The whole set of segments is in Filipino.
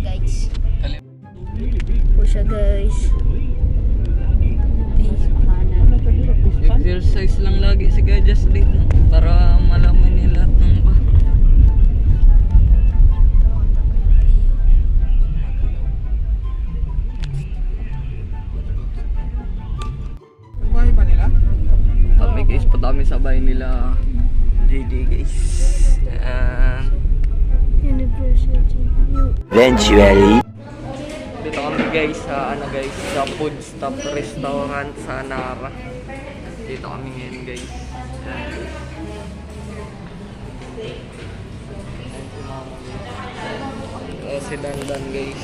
guys. Po siya guys. Exercise lang lagi si Kuya Jess dito para malaman niya lahat ng Bahay ba nila? kami guys, padami sa bahay nila JD guys. Eventually. Dito kami guys sa sa food stop restaurant sa Nara. Dito kami ngayon guys. Si Dandan guys.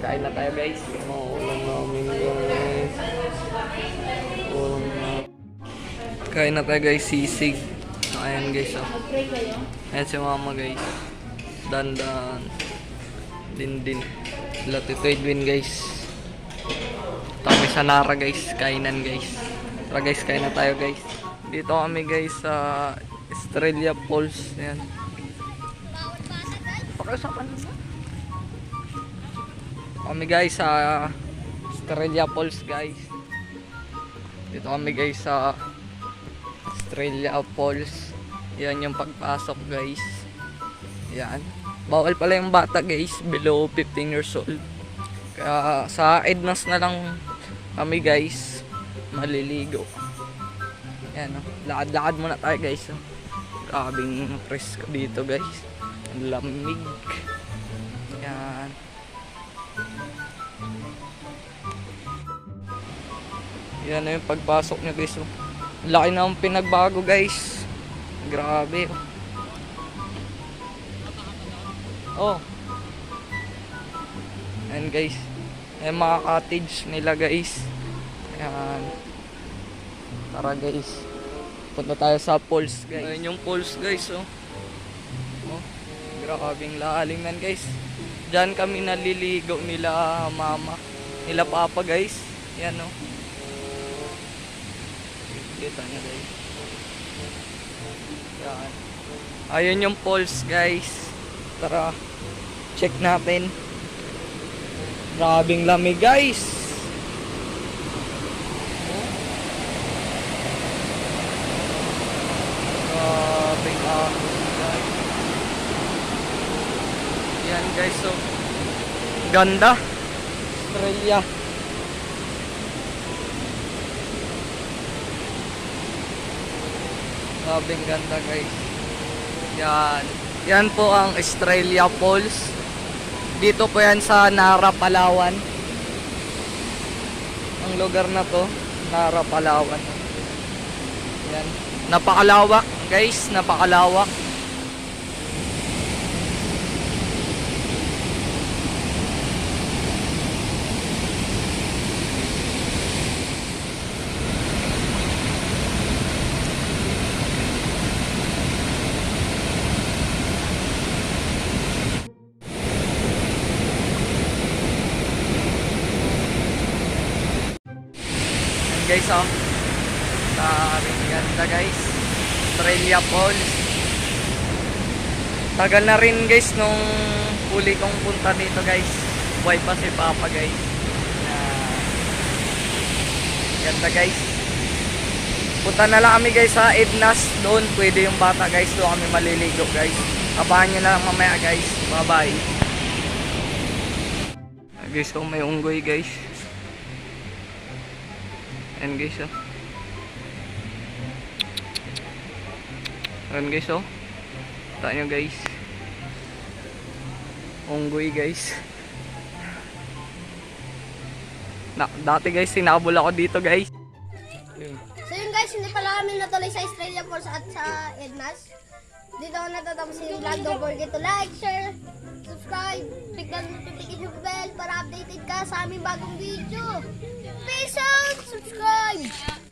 Kain na tayo guys. Mauulang namin guys. Kain na tayo guys, sisig. Ayan guys oh. Ayan si mama guys. Dandan. Din. Latito Edwin guys. Kami sa Nara guys, kainan guys. Tara guys, kain na tayo guys. Dito kami guys sa Estrella Falls. Ayan. Pakiusapan mo. Kami guys sa Estrella Falls guys. Dito kami guys sa Estrella Falls. Yan yung pagpasok guys. Yan. Bawal pala yung bata guys, below 15 years old. Kaya sa Ednas na lang kami guys maliligo. Yan oh. Lakad-lakad muna tayo guys oh. Grabing presko dito guys. Ang lamig. Yan. Yan na yung pagpasok nyo guys oh. Laki na ang pinagbago guys. Grabe oh. Oh. Ayan guys. Ayan mga cottage nila guys. Ayan. Tara guys. Punta tayo sa falls guys. Ayan yung falls guys oh. Oh. Grabing lalim yan guys. Diyan kami naliligo nila mama. Nila papa guys. Ayan oh. Kita nyo guys. Ayan. Ayan yung falls guys. Tara, check natin. Grabing lamig guys. Grabing lamig guys. Yan guys, so ganda. Australia. Grabing ganda guys. Yan. Yan po ang Estrella Falls. Dito po yan sa Nara, Palawan. Ang lugar na to, Nara, Palawan. Yan. Napakalawak guys, napakalawak. Guys oh, saring ganda guys, Estrella Falls. Tagal na rin guys nung huli kong punta dito guys. Buhay pa si Papa guys. Ganda guys. Punta na lang kami guys sa Ednas. Doon pwede yung bata guys. Doon kami maliligo guys. Abangan nyo na lang mamaya guys. Bye bye. Guys oh, may unggoy guys. Ayan guys oh. Ayan guys oh. Kita nyo guys. Unggoy guys. Dati guys sinabol ako dito guys. So yun guys, hindi pala kami natuloy sa Estrella Falls at sa Ednas. Dito ako natatapos yung vlog. Don't forget to like, share, subscribe, click the notification bell para updated ka sa aming bagong video. Peace out! Subscribe!